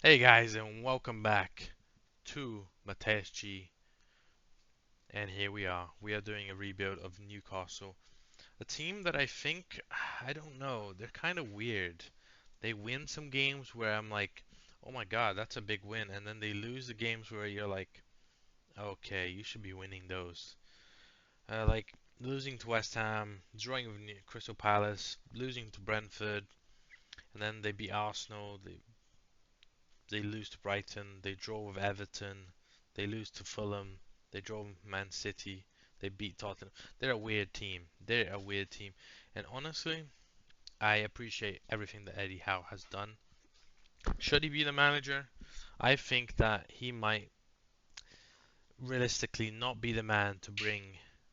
Hey guys, and welcome back to Mateus G. And here we are. We are doing a rebuild of Newcastle, a team that I think, I don't know, they're kind of weird. They win some games where I'm like, oh my god, that's a big win, and then they lose the games where you're like, okay, you should be winning those. Like losing to West Ham, drawing with Crystal Palace, losing to Brentford, and then they beat Arsenal. They lose to Brighton, they draw with Everton, they lose to Fulham, they draw with Man City, they beat Tottenham. They're a weird team. They're a weird team. And honestly, I appreciate everything that Eddie Howe has done. Should he be the manager? I think that he might realistically not be the man to bring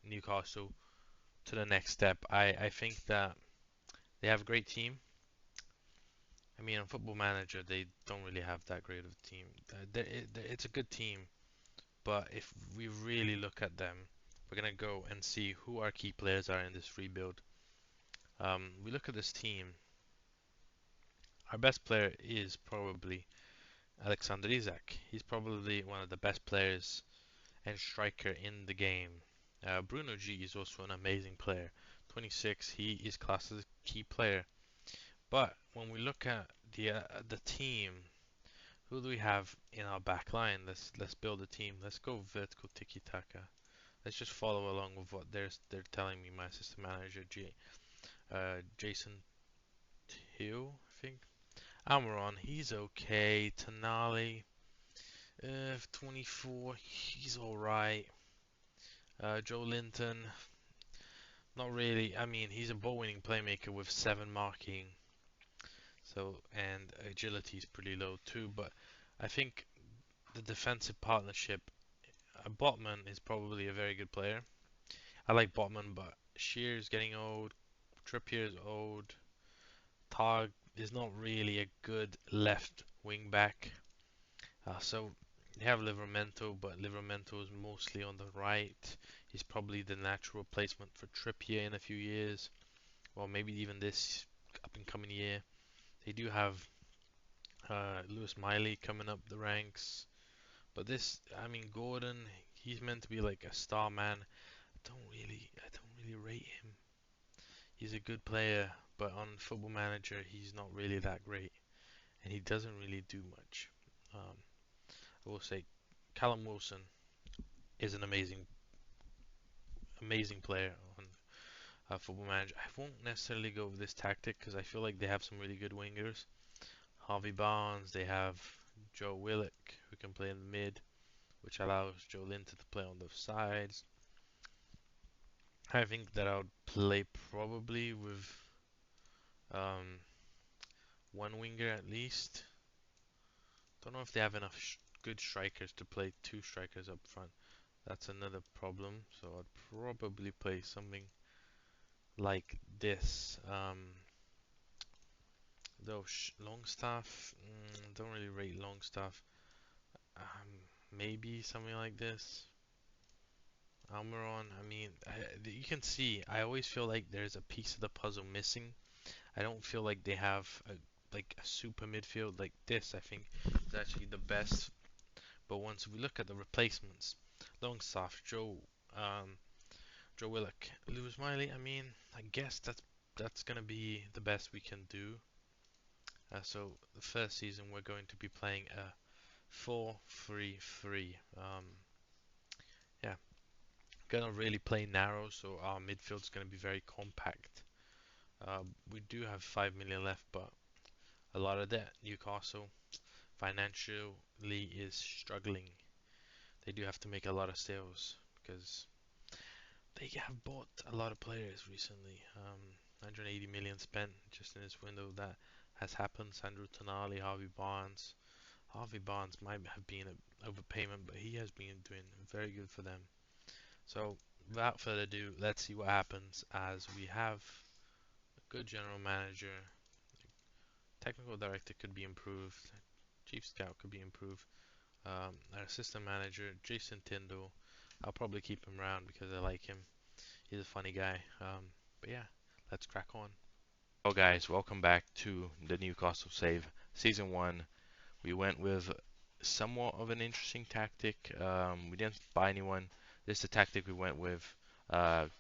Newcastle to the next step. I think that they have a great team. I mean, on Football Manager, they don't really have that great of a team. It's a good team, but if we really look at them, we're gonna go and see who our key players are in this rebuild. We look at this team. Our best player is probably Alexander Isak. He's probably one of the best players and striker in the game. Bruno G is also an amazing player. 26, he is classed as a key player. But when we look at the team, who do we have in our back line? Let's build a team. Let's go vertical tiki taka. Let's just follow along with what they're telling me. My assistant manager, Jason Hill, I think. Almiron, he's okay. Tonali, 24, he's all right. Joe Linton, not really. I mean, he's a ball-winning playmaker with 7 marking, so and agility is pretty low too. But I think the defensive partnership, Botman is probably a very good player. I like Botman, but Shear's getting old. Trippier's old. Targ is not really a good left wing back. So you have Livramento, but Livramento is mostly on the right. He's probably the natural replacement for Trippier in a few years, or maybe even this up and coming year. They do have Lewis Miley coming up the ranks, but I mean, Gordon, he's meant to be like a star man. I don't really rate him. He's a good player, but on Football Manager, he's not really that great, and he doesn't really do much. Um, I will say Callum Wilson is an amazing player on Football Manager. I won't necessarily go with this tactic because I feel like they have some really good wingers. Harvey Barnes, they have Joe Willock who can play in the mid, which allows Joe Linton to play on the sides. I think that I would play probably with um, one winger at least. Don't know if they have enough good strikers to play 2 strikers up front. That's another problem. So I'd probably play something like this. Though Longstaff, don't really rate Longstaff. Maybe something like this. Almiron, I mean, you can see, I always feel like there's a piece of the puzzle missing. I don't feel like they have a super midfield like this. I think is actually the best. But once we look at the replacements, Longstaff, um, Joe Willock, Lewis Miley. I mean, I guess that's gonna be the best we can do. So the first season we're going to be playing a 4-3-3. Yeah, gonna really play narrow, so our midfield's gonna be very compact. We do have 5 million left, but a lot of that Newcastle financially is struggling. They do have to make a lot of sales because they have bought a lot of players recently. 180 million spent just in this window. That has happened. Sandro Tonali, Harvey Barnes. Harvey Barnes might have been an overpayment, but he has been doing very good for them. So, without further ado, let's see what happens as we have a good general manager. Technical director could be improved. Chief scout could be improved. Our assistant manager, Jason Tyndall. I'll probably keep him around because I like him. He's a funny guy. But yeah, let's crack on. Hello guys, welcome back to the Newcastle Save Season 1. We went with somewhat of an interesting tactic. We didn't buy anyone. This is the tactic we went with.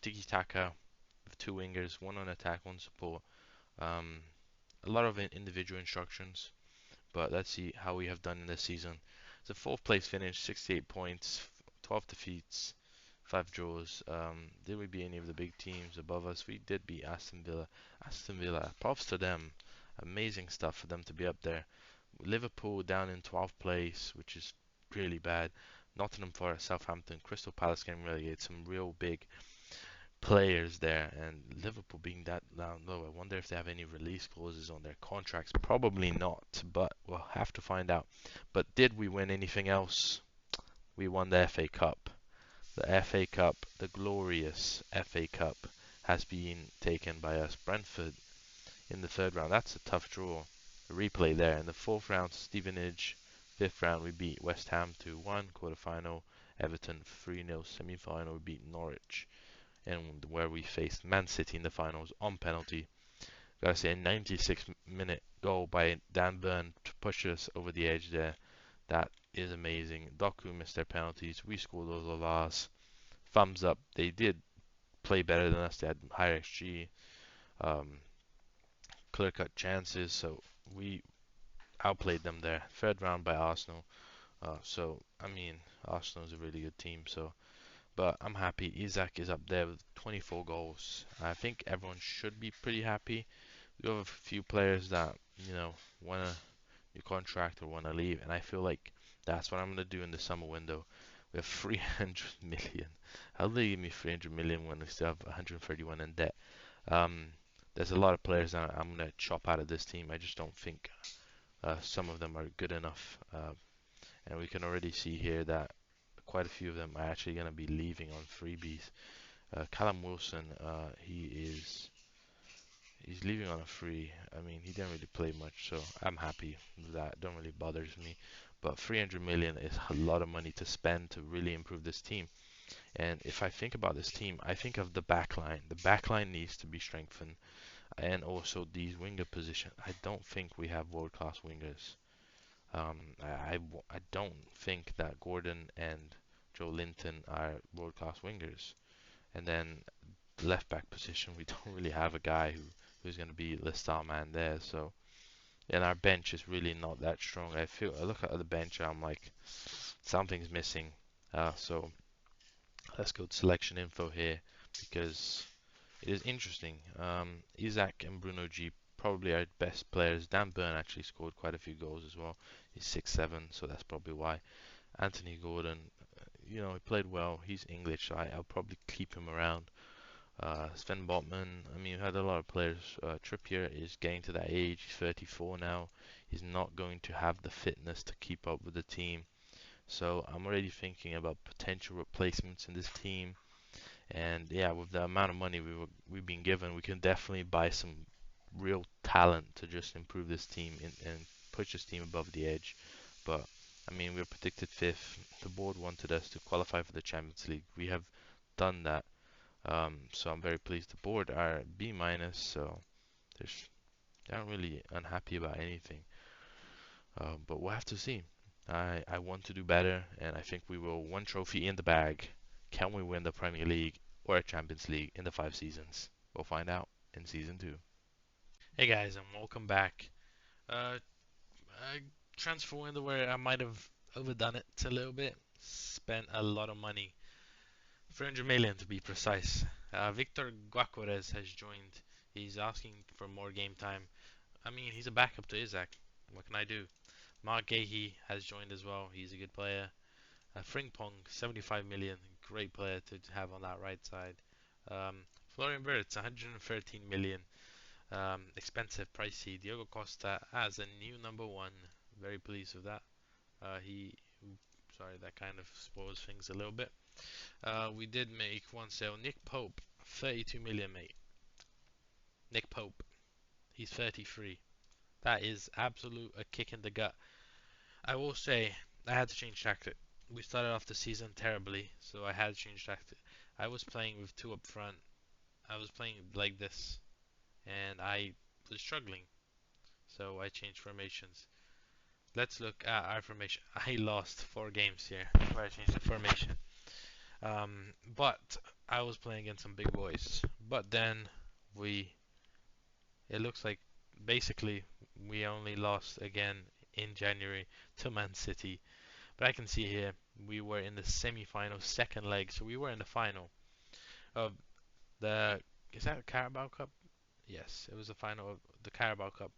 Tiki taka with two wingers, one on attack, one support. Um, a lot of individual instructions, but let's see how we have done in this season. It's a fourth place finish, 68 points, 12 defeats, 5 draws. Did we beat any of the big teams above us? We did beat Aston Villa. Aston Villa, props to them. Amazing stuff for them to be up there. Liverpool down in 12th place, which is really bad. Nottingham Forest, Southampton, Crystal Palace getting relegated. Some real big players there, and Liverpool being that down low. I wonder if they have any release clauses on their contracts. Probably not, but we'll have to find out. But did we win anything else? We won the FA Cup. The FA Cup, the glorious FA Cup, has been taken by us. Brentford in the third round. That's a tough draw. A replay there. In the fourth round, Stevenage. Fifth round, we beat West Ham 2-1. Quarterfinal, Everton 3-0. Semi-final, we beat Norwich. And where we faced Man City in the finals on penalty. Gotta say, a 96-minute goal by Dan Burn to push us over the edge there. That is amazing. Doku missed their penalties. We scored all of ours. Thumbs up. They did play better than us. They had higher XG, um, clear-cut chances, so we outplayed them there. Third round by Arsenal. So I mean, Arsenal is a really good team. So, but I'm happy. Isak is up there with 24 goals. I think everyone should be pretty happy. We have a few players that want a new contract or want to leave, and I feel like that's what I'm gonna do in the summer window. We have 300 million. How do they give me 300 million when we still have 131 in debt? Um, there's a lot of players that I'm gonna chop out of this team. I just don't think some of them are good enough, and we can already see here that quite a few of them are actually gonna be leaving on freebies. Callum Wilson, he's leaving on a free. I mean, he didn't really play much, so I'm happy with that. It don't really bothers me. But 300 million is a lot of money to spend to really improve this team. And if I think about this team, I think of the back line. The back line needs to be strengthened, and also these winger position. I don't think we have world-class wingers. I don't think that Gordon and Joe Linton are world-class wingers. And then left back position, we don't really have a guy who's going to be the star man there. So, and our bench is really not that strong. I look at the bench, I'm like, something's missing. So let's go to selection info here because it is interesting. Isaac and Bruno G probably our best players. Dan Burn actually scored quite a few goals as well. He's 6'7", so that's probably why. Anthony Gordon, he played well. He's English, so I'll probably keep him around. Sven Botman, I mean, we've had a lot of players. Trippier is getting to that age. He's 34 now. He's not going to have the fitness to keep up with the team. So I'm already thinking about potential replacements in this team. And yeah, with the amount of money we've been given, we can definitely buy some real talent to just improve this team and push this team above the edge. But I mean, we were predicted fifth. The board wanted us to qualify for the Champions League. We have done that. So I'm very pleased. The board are B minus, so they're not really unhappy about anything. But we'll have to see. I want to do better, and I think we will. One trophy in the bag. Can we win the Premier League or a Champions League in the 5 seasons? We'll find out in season 2. Hey guys, and welcome back. Uh, Transfer window where I might have overdone it a little bit. Spent a lot of money, 300 million to be precise. Victor Guaquarez has joined. He's asking for more game time. I mean, he's a backup to Isaac. What can I do? Mark Gahey has joined as well. He's a good player. Frimpong, 75 million. Great player to have on that right side. Um, Florian Wirtz, 113 million. Expensive, pricey. Diogo Costa as a new number one. Very pleased with that. He, sorry, that kind of spoils things a little bit. We did make one sale. Nick Pope, 32 million, mate. Nick Pope, he's 33. That is absolute a kick in the gut. I will say, I had to change tactic. We started off the season terribly, so I had to change tactic. I was playing with two up front. I was playing like this, and I was struggling. So I changed formations. let's look at our formation. I lost 4 games here before I changed the formation. But I was playing against some big boys. But then we, it looks like basically we only lost again in January to Man City. But I can see here we were in the semi-final, second leg, so we were in the final of the. Is that the Carabao Cup? Yes, it was the final of the Carabao Cup,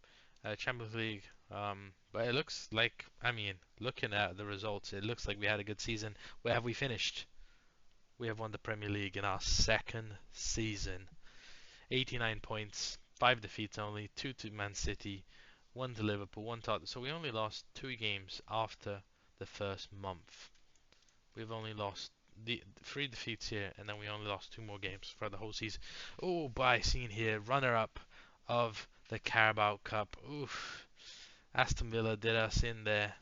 Champions League. But it looks like, I mean, looking at the results, it looks like we had a good season. Where have we finished? We have won the Premier League in our second season. 89 points, 5 defeats only, 2 to Man City, 1 to Liverpool, 1 to Tottenham. So we only lost 2 games after the first month. We've only lost the 3 defeats here, and then we only lost 2 more games for the whole season. Oh, but I seen here, runner-up of the Carabao Cup. Oof. Aston Villa did us in there,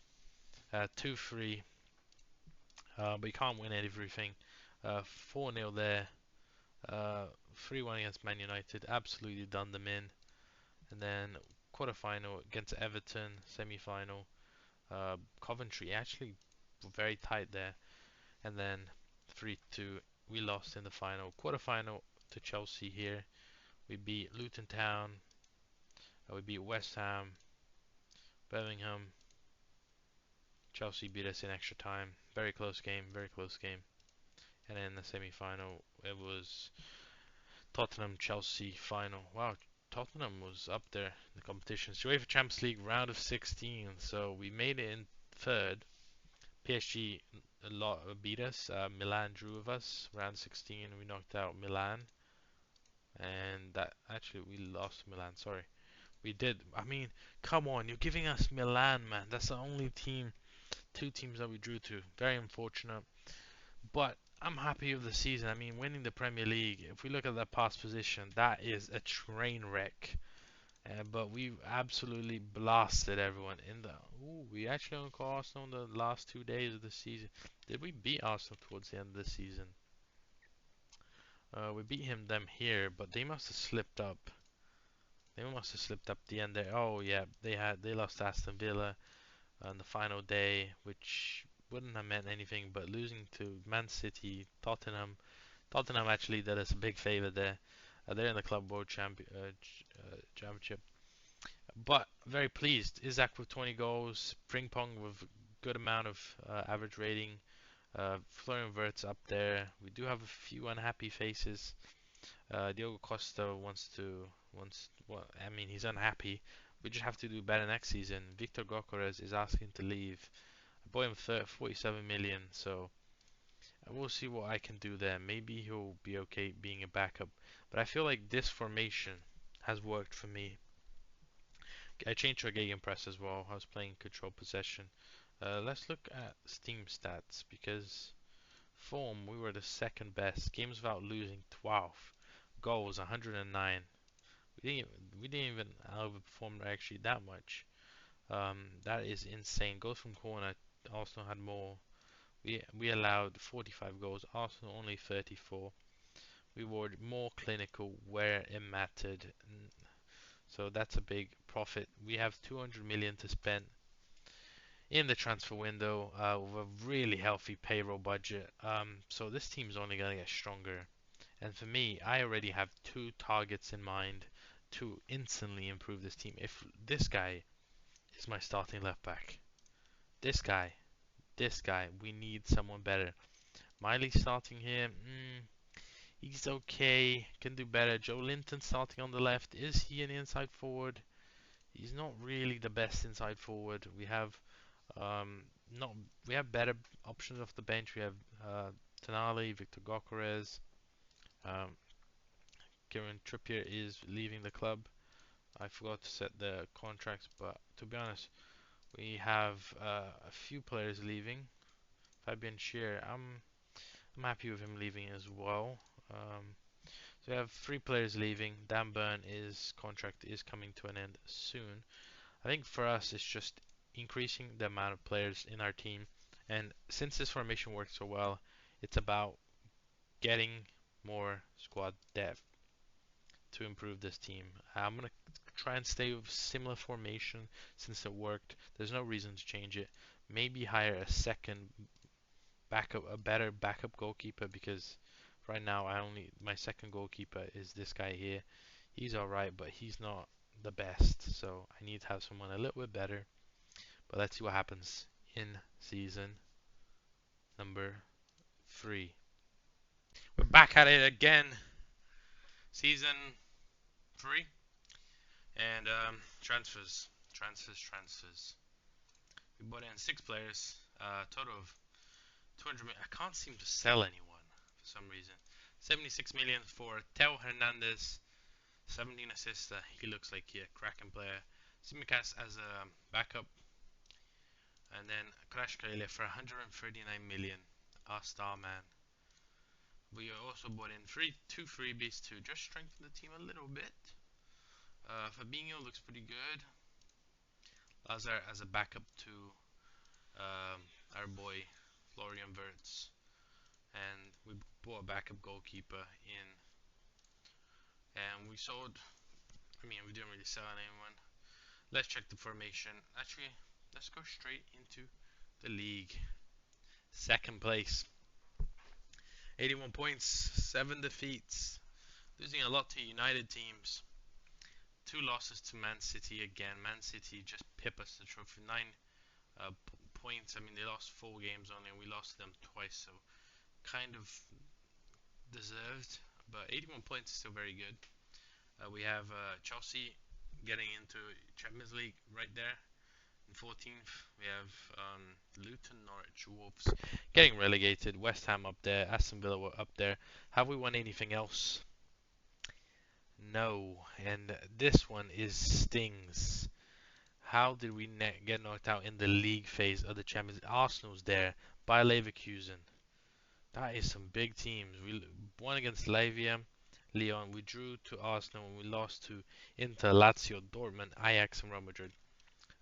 2-3. But you can't win everything. 4-0 there. 3-1 against Man United. Absolutely done them in. And then quarter-final against Everton. Semi-final. Coventry actually very tight there. And then 3-2. We lost in the final. Quarter-final to Chelsea here. We beat Luton Town. We beat West Ham. Birmingham. Chelsea beat us in extra time. Very close game. Very close game. And then the semi-final, it was Tottenham Chelsea final. Wow, Tottenham was up there in the competition. So UEFA Champions League round of 16. So we made it in third. PSG beat us. Milan drew with us round 16. We knocked out Milan, and that actually we lost to Milan. Sorry, we did. I mean, come on, you're giving us Milan, man. That's the only team, 2 teams that we drew to. Very unfortunate. But I'm happy with the season. I mean, winning the Premier League, if we look at that past position, that is a train wreck. But we absolutely blasted everyone in the. Ooh, we actually only caught Arsenal in the last 2 days of the season. Did we beat Arsenal towards the end of the season? We beat them here, but they must have slipped up. They must have slipped up the end there. Oh yeah, they lost to Aston Villa on the final day, which wouldn't have meant anything, but losing to Man City, Tottenham actually did us a big favor there. They're in the Club World Championship. But very pleased. Isaac with 20 goals, Pong with good amount of average rating. Florian Wirtz up there. We do have a few unhappy faces. Diogo Costa well, I mean, he's unhappy. We just have to do better next season. Victor Gokores is asking to leave. I bought him 47 million, so we'll see what I can do there. Maybe he'll be okay being a backup. But I feel like this formation has worked for me. I changed to a gegenpress as well. I was playing control possession. Let's look at Steam stats because form we were the second best. Games without losing 12. Goals 109. We didn't even overperform actually that much. That is insane. Goals from corner. Arsenal had more. We allowed 45 goals. Arsenal only 34. We were more clinical where it mattered. So that's a big profit. We have 200 million to spend in the transfer window with a really healthy payroll budget. So this team's only going to get stronger. And for me, I already have 2 targets in mind to instantly improve this team. If this guy is my starting left back, this guy, we need someone better. Miley starting here, he's okay, can do better. Joe Linton starting on the left, is he an inside forward? He's not really the best inside forward. We have not we have better options off the bench. We have Tonali, Victor Gokores, um, Kieran Trippier is leaving the club. I forgot to set the contracts, but to be honest, we have a few players leaving. Fabian Scheer, I'm happy with him leaving as well. So we have 3 players leaving. Dan Burn, his contract is coming to an end soon. I think for us, it's just increasing the amount of players in our team. And since this formation works so well, it's about getting more squad depth to improve this team. I'm gonna try and stay with similar formation since it worked. There's no reason to change it. Maybe hire a second backup, a better backup goalkeeper because right now my second goalkeeper is this guy here. He's alright, but he's not the best. So I need to have someone a little bit better. But let's see what happens in season number 3. We're back at it again. Season 3. And transfers. We bought in 6 players, total of 200 million. I can't seem to sell anyone for some reason. 76 million for Teo Hernandez, 17 assists. He looks like a cracking player. Simicast as a backup, and then Crash Khalil for 139 million, our star man. We also bought in 2 freebies to just strengthen the team a little bit. Fabinho looks pretty good. Lazar as a backup to our boy Florian Wirtz, and we bought a backup goalkeeper in, and we sold. I mean, we didn't really sell anyone. Let's check the formation. Actually, let's go straight into the league. Second place, 81 points, 7 defeats, losing a lot to United teams. 2 losses to Man City again. Man City just pip us the trophy. 9 points. I mean, they lost 4 games only, and we lost to them twice, so kind of deserved. But 81 points is still very good. We have Chelsea getting into Champions League right there. In 14th, we have Luton, Norwich, Wolves getting relegated. West Ham up there. Aston Villa were up there. Have we won anything else? No. And this one is stings. How did we get knocked out in the league phase of the Champions League? Arsenal's there. By Leverkusen. That is some big teams. We won against Lyon. We drew to Arsenal, and we lost to Inter, Lazio, Dortmund, Ajax, and Real Madrid.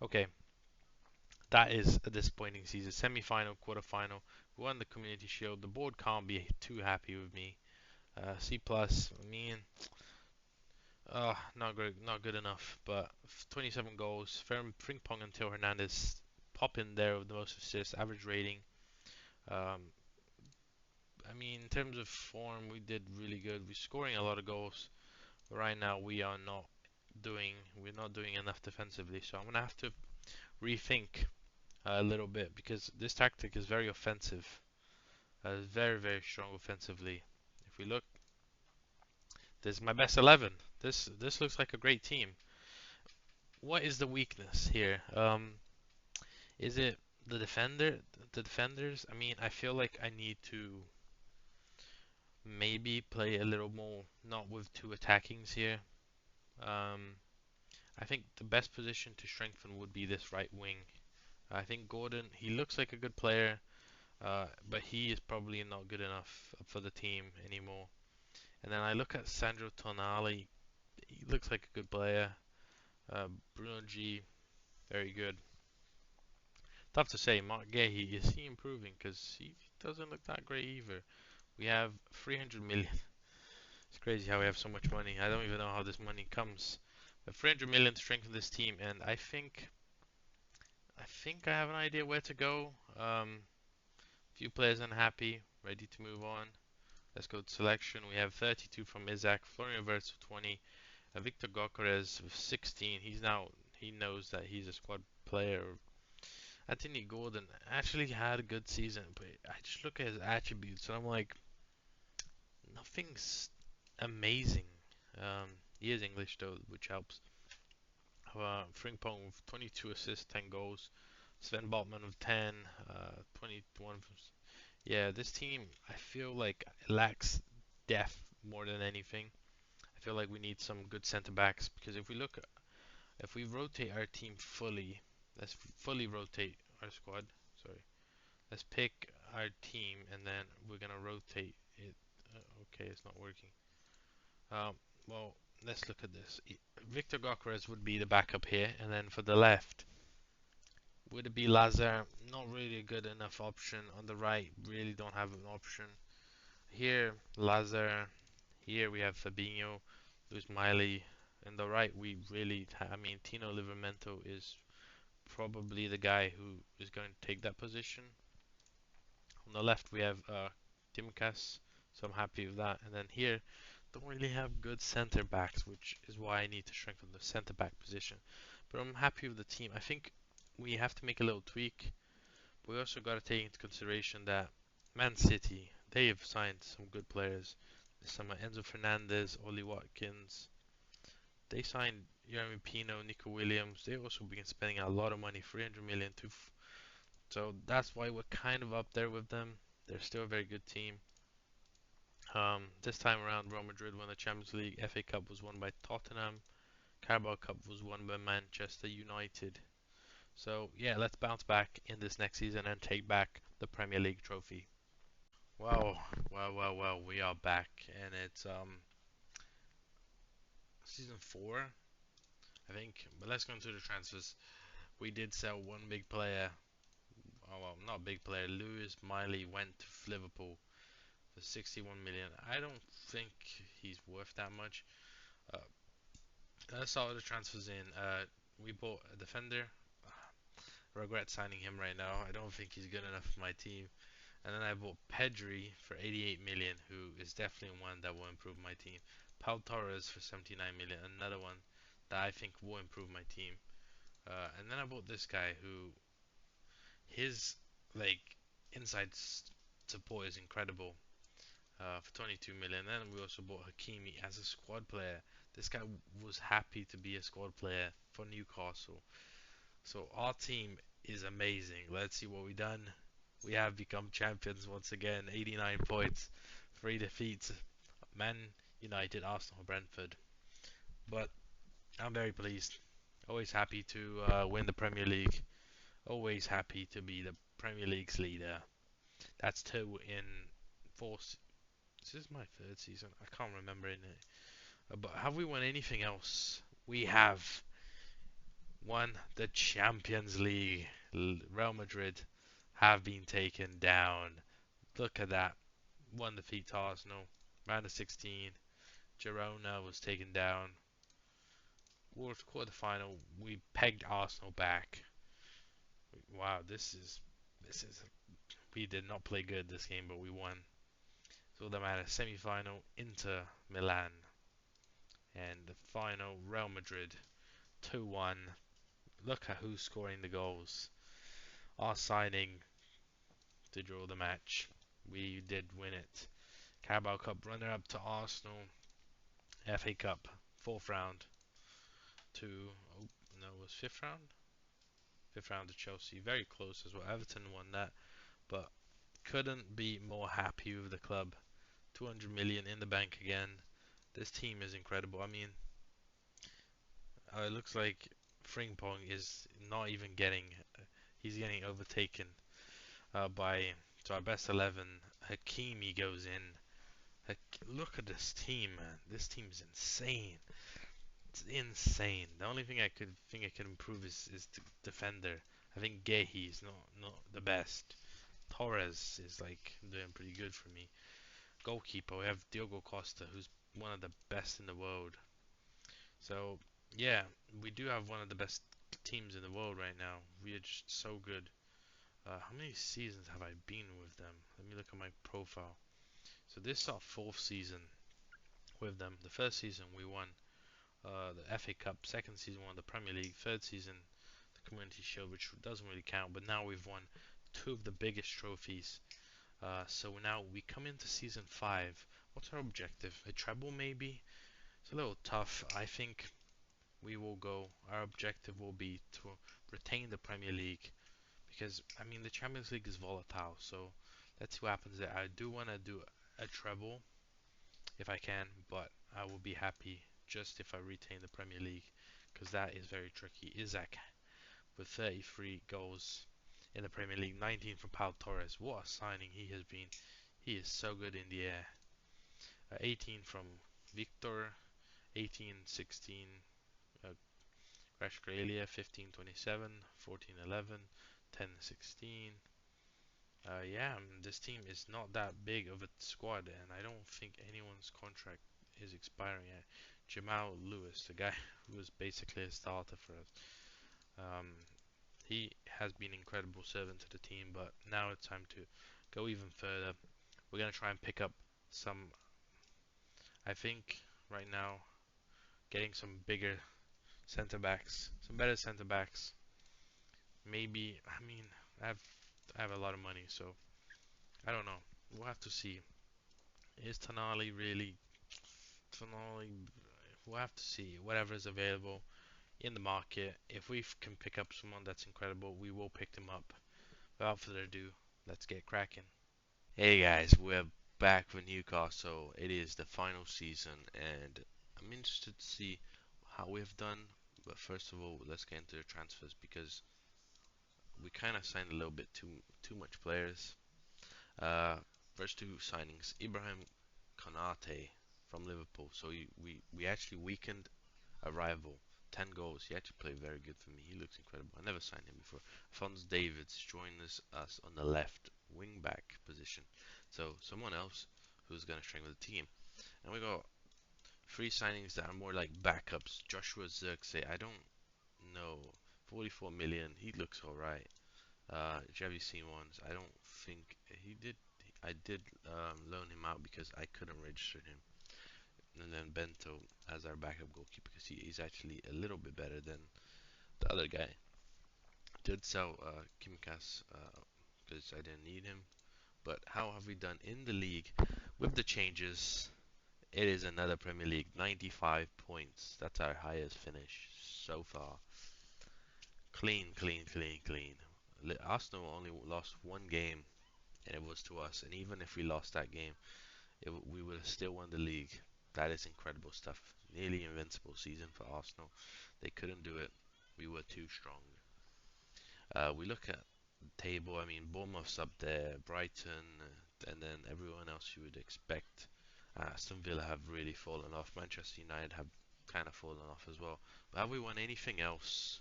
Okay, that is a disappointing season. Semi-final, quarter-final. We won the Community Shield. The board can't be too happy with me. C+. I mean, not good enough. But 27 goals. Frimpong and Teo Hernandez pop in there with the most assists. Average rating. I mean, in terms of form, we did really good. We're scoring a lot of goals. But right now, we're not doing enough defensively. So I'm gonna have to rethink a little bit because this tactic is very offensive. Very, very strong offensively. If we look, this is my best 11. This looks like a great team. What is the weakness here? Is it the defenders? I mean, I feel like I need to maybe play a little more, not with 2 attackings here. I think the best position to strengthen would be this right wing. I think Gordon, he looks like a good player, but he is probably not good enough for the team anymore. And then I look at Sandro Tonali, he looks like a good player. Bruno G, very good. Tough to say, Mark Gay, is he improving? Because he doesn't look that great either. We have 300 million. It's crazy how we have so much money. I don't even know how this money comes. But 300 million to strengthen this team, and I think I have an idea where to go. Few players unhappy, ready to move on. Let's go to selection. We have 32 from Isaac, Florian Wirtz with 20, Victor Gokeres with 16. He knows that he's a squad player. Anthony Gordon actually had a good season, but I just look at his attributes and I'm like, nothing's amazing. He is English though, which helps. Frimpong with 22 assists, 10 goals. Sven Botman with 10, 21. Yeah, this team, I feel like lacks depth more than anything. I feel like we need some good center backs because if we rotate our team fully, let's fully rotate our squad. Sorry, let's pick our team and then we're gonna rotate it. Okay, it's not working. Well, let's look at this. Victor Gokres would be the backup here, and then for the left, would it be Lazar? Not really a good enough option. On the right, really don't have an option. Here, Lazar. Here we have Fabinho, Luis Miley, In the right, we really, I mean, Tino Livramento is probably the guy who is going to take that position. On the left, we have Dimkas, so I'm happy with that. And then here, don't really have good center backs, which is why I need to strengthen the center back position. But I'm happy with the team. I think we have to make a little tweak. But we also got to take into consideration that Man City, they have signed some good players this summer. Enzo Fernandez, Oli Watkins. They signed Jeremy Pino, Nico Williams. They've also been spending a lot of money, 300 million to. So that's why we're kind of up there with them. They're still a very good team. This time around, Real Madrid won the Champions League. FA Cup was won by Tottenham. Carabao Cup was won by Manchester United. So yeah, let's bounce back in this next season and take back the Premier League trophy. Wow, wow, we are back, and it's season 4, I think. But let's go into the transfers. We did sell one big player. Oh well, not big player. Lewis Miley went to Liverpool for 61 million. I don't think he's worth that much. Uh, let's all the transfers in. We bought a defender. I regret signing him right now. I don't think he's good enough for my team. And then I bought Pedri for 88 million, who is definitely one that will improve my team. Paul Torres for 79 million, another one that I think will improve my team. And then I bought this guy who his like inside support is incredible. For 22 million. Then we also bought Hakimi as a squad player. This guy was happy to be a squad player for Newcastle. So our team is amazing. Let's see what we've done. We have become champions once again. 89 points, 3 defeats. Man United, Arsenal, Brentford. But I'm very pleased. Always happy to win the Premier League. Always happy to be the Premier League's leader. That's 2 in 4. This is my 3rd season. I can't remember it. But have we won anything else? We have won the Champions League. Real Madrid have been taken down. Look at that. One defeat to Arsenal. Round of 16. Girona was taken down. Quarter final. We pegged Arsenal back. Wow, this is. We did not play good this game, but we won. So that matters. Semi final. Inter Milan. And the final, Real Madrid 2-1. Look at who's scoring the goals. Our signing to draw the match. We did win it. Carabao Cup runner up to Arsenal. FA Cup 4th round to, oh no, it was 5th round? 5th round to Chelsea. Very close as well. Everton won that, but couldn't be more happy with the club. 200 million in the bank again. This team is incredible. I mean, it looks like Frimpong is not even getting, he's getting overtaken by, so our best 11. Hakimi goes in. Look at this team, man. This team is insane. It's insane. The only thing I could think I could improve is the defender. I think Gehi is not the best. Torres is like doing pretty good for me. Goalkeeper, we have Diogo Costa, who's one of the best in the world. So yeah, we do have one of the best teams in the world right now. We are just so good. How many seasons have I been with them? Let me look at my profile. So this is our 4th season with them. The first season we won the FA Cup, second season we won the Premier League, third season the Community Shield, which doesn't really count, but now we've won 2 of the biggest trophies. So now we come into season 5. What's our objective? A treble maybe? It's a little tough. I think we will go, our objective will be to retain the Premier League, because I mean the Champions League is volatile, so let's see what happens there. I do want to do a treble if I can, but I will be happy just if I retain the Premier League, because that is very tricky. Isaac with 33 goals in the Premier League, 19 from Pau Torres. What a signing he has been. He is so good in the air. 18 from Victor, 18-16 uh, Crash Grelia, 15-27, 14-11, 10-16. Yeah, this team is not that big of a squad, and I don't think anyone's contract is expiring at. Jamal Lewis, the guy who was basically a starter for us. Um, he has been an incredible servant to the team, but now it's time to go even further. We're gonna try and pick up some. I think right now, getting some bigger center backs, some better center backs. Maybe. I mean, I have I have a lot of money, so I don't know. We'll have to see. Is Tonali really Tonali? We'll have to see. Whatever is available in the market. If we can pick up someone that's incredible, we will pick them up. Without further ado, let's get cracking. Hey guys, we're back with Newcastle. It is the final season, and I'm interested to see how we've done. But first of all, let's get into the transfers because we kind of signed a little bit too much players. Uh, First two signings, Ibrahim Konate from Liverpool. So we actually weakened a rival. 10 goals. He actually played very good for me. He looks incredible. I never signed him before. Alphonse Davids joined us on the left wing back position. So someone else who's going to strengthen the team. And we got three signings that are more like backups. Joshua Zirkzee, I don't know. 44 million. He looks alright. Javi Simons, I don't think he did. I did loan him out because I couldn't register him. And then Bento as our backup goalkeeper because he's actually a little bit better than the other guy. Did sell Kimkas because I didn't need him. But how have we done in the league with the changes? It is another Premier League, 95 points. That's our highest finish so far. Clean, clean, clean, clean. Arsenal only lost one game, and it was to us. And even if we lost that game, we would have still won the league. That is incredible stuff. Nearly invincible season for Arsenal. They couldn't do it. We were too strong. We look at the table. I mean, Bournemouth's up there, Brighton, and then everyone else you would expect. Aston Villa have really fallen off. Manchester United have kind of fallen off as well. But have we won anything else?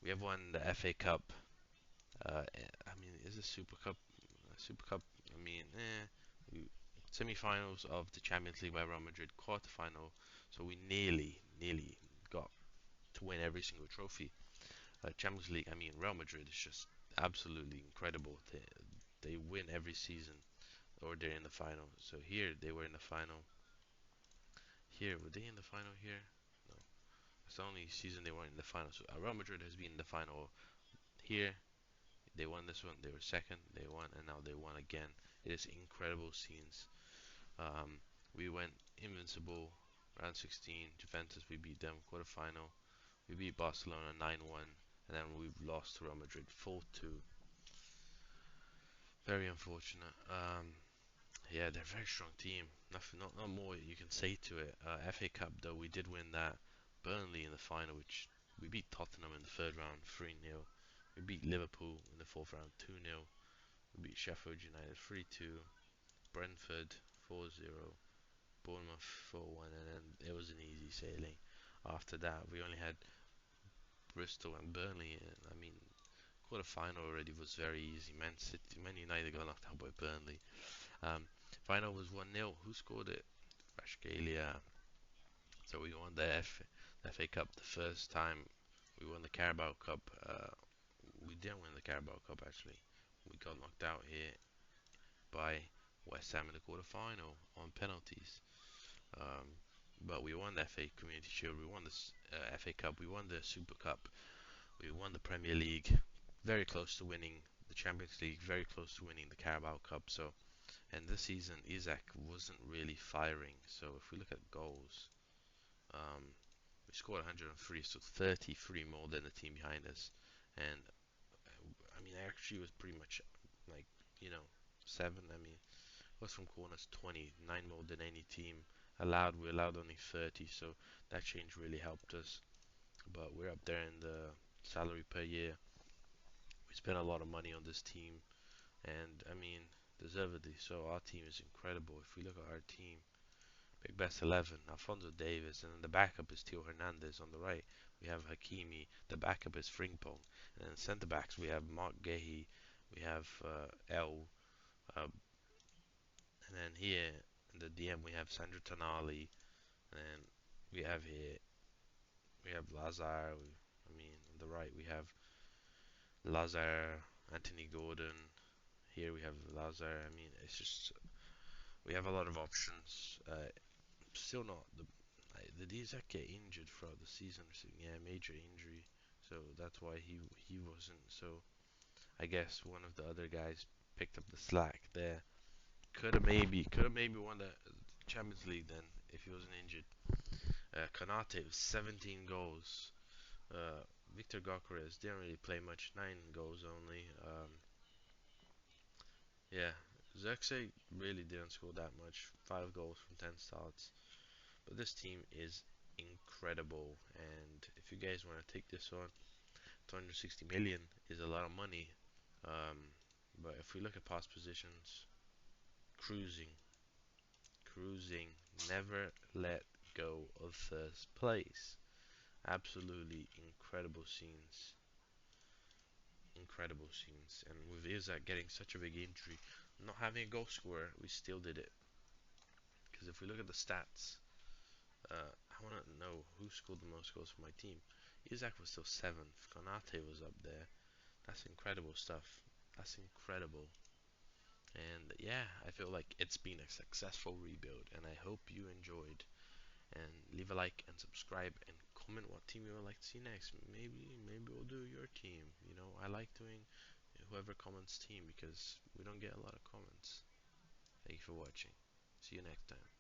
We have won the FA Cup. I mean, is a Super Cup? Super Cup. I mean, semi-finals of the Champions League by Real Madrid, quarter-final. So we nearly got to win every single trophy. Champions League. I mean, Real Madrid is just absolutely incredible. They win every season, or they're in the final. So here they were in the final. Here were they in the final here? No, it's the only season they weren't in the final. So Real Madrid has been in the final here. They won this one. They were second. They won, and now they won again. It is incredible scenes. We went invincible. Round 16, Juventus. We beat them quarterfinal. We beat Barcelona 9-1, and then we've lost to Real Madrid 4-2. Very unfortunate. Yeah, they're a very strong team. Nothing, not more you can say to it. FA Cup though, we did win that. Burnley in the final, which we beat Tottenham in the third round 3-0. We beat Liverpool in the fourth round 2-0. We beat Sheffield United 3-2. Brentford 4-0. Bournemouth 4-1, and then it was an easy sailing. After that, we only had Bristol and Burnley, and I mean, quarter final already was very easy. Man United got knocked out by Burnley. Um, Final was 1-0. Who scored it? Rashgalia. So we won the FA Cup the first time. We won the Carabao Cup. We didn't win the Carabao Cup actually. We got knocked out here by West Ham in the quarter final on penalties. Um, but we won the FA Community Shield. We won the FA Cup. We won the Super Cup. We won the Premier League. Very close to winning the Champions League. Very close to winning the Carabao Cup. So, and this season Isaac wasn't really firing. So if we look at goals, we scored 103, so 33 more than the team behind us. And I mean, I actually was pretty much like, you know, seven. I mean, plus from corners 20, 9 more than any team allowed. We allowed only 30, so that change really helped us. But we're up there in the salary per year. We spent a lot of money on this team, and I mean, deservedly so. Our team is incredible. If we look at our team, big best 11, Alfonso Davis, and then the backup is Theo Hernandez on the right. We have Hakimi. The backup is Frimpong, and then centre backs we have Mark Gehi, we have El, and then here In the DM we have Sandro Tonali, and we have here we have Lazar. I mean, on the right we have Lazar, Anthony Gordon. Here we have Lazar. I mean, it's just we have a lot of options. Still not the Isaac get injured throughout the season. So, yeah, major injury. So that's why he wasn't. So I guess one of the other guys picked up the slack there. Could have maybe won the Champions League then if he wasn't injured. Konate with 17 goals. Uh, Victor Gokres didn't really play much, 9 goals only. Yeah, Zirkzee really didn't score that much, 5 goals from 10 starts. But this team is incredible, and if you guys want to take this on, 260 million is a lot of money. Um, but if we look at past positions, cruising, cruising, never let go of first place. Absolutely incredible scenes. And with Isak getting such a big injury, not having a goal scorer, we still did it. Because if we look at the stats, I want to know who scored the most goals for my team. Isak was still seventh. Konate was up there. That's incredible stuff. That's incredible. And yeah, I feel like it's been a successful rebuild, and I hope you enjoyed. And leave a like and subscribe and comment what team you would like to see next. Maybe we'll do your team. I like doing whoever comments team because we don't get a lot of comments. Thank you for watching. See you next time.